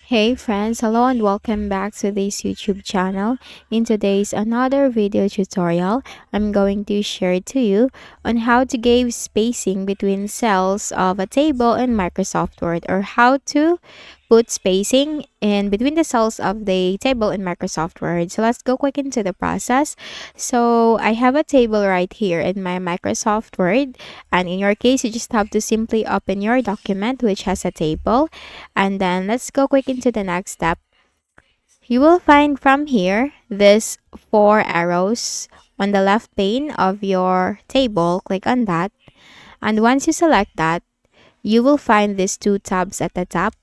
Hey friends, hello and welcome back to this YouTube channel. In today's another video tutorial, I'm going to share to you on how to give spacing between cells of a table in Microsoft Word, or how to put spacing in between the cells of the table in Microsoft Word. So let's go quick into the process. So I have a table right here in my Microsoft Word, and in your case you just have to simply open your document which has a table, and then let's go quick into the next step. You will find from here this four arrows on the left pane of your table. Click on that, and once you select that, you will find these two tabs at the top: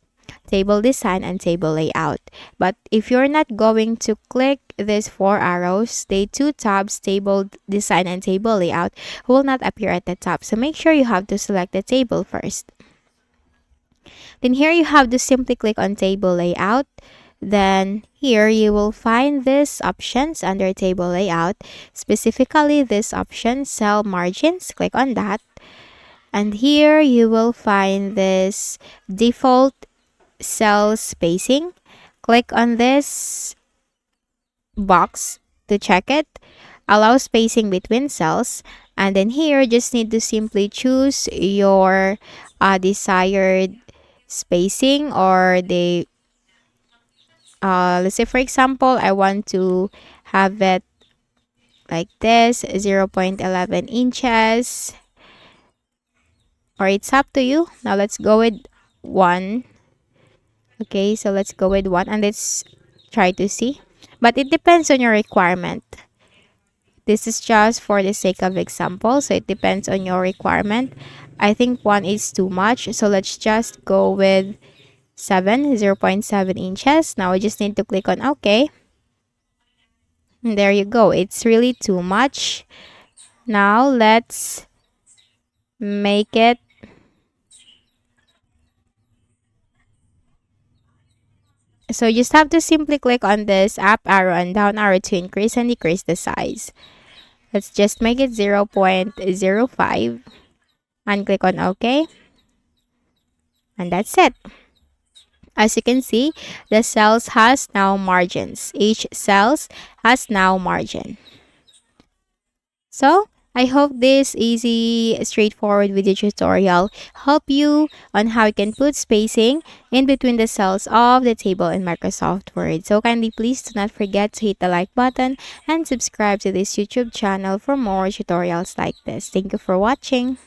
table design and table layout. But if you're not going to click these four arrows, the two tabs, table design and table layout, will not appear at the top. So make sure you have to select the table first. Then here you have to simply click on table layout. Then here you will find these options under table layout, specifically this option, cell margins. Click on that. And here you will find this default cell spacing. Click on this box to check it. Allow spacing between cells. And then here, just need to simply choose your desired spacing, or the let's say for example I want to have it like this, 0.11 inches, or it's up to you. Now let's go with 1. Okay, so let's go with 1 and let's try to see, but it depends on your requirement. This is just for the sake of example, so it depends on your requirement. I think 1 is too much, so let's just go with 0.7 inches. Now we just need to click on OK. And there you go. It's really too much. Now let's make it so you just have to simply click on this up arrow and down arrow to increase and decrease the size. Let's just make it 0.05 and click on OK. And that's it. As you can see, the cells has now margins. Each cells has now margin. So, I hope this easy, straightforward video tutorial help you on how you can put spacing in between the cells of the table in Microsoft Word. So kindly please do not forget to hit the like button and subscribe to this YouTube channel for more tutorials like this. Thank you for watching.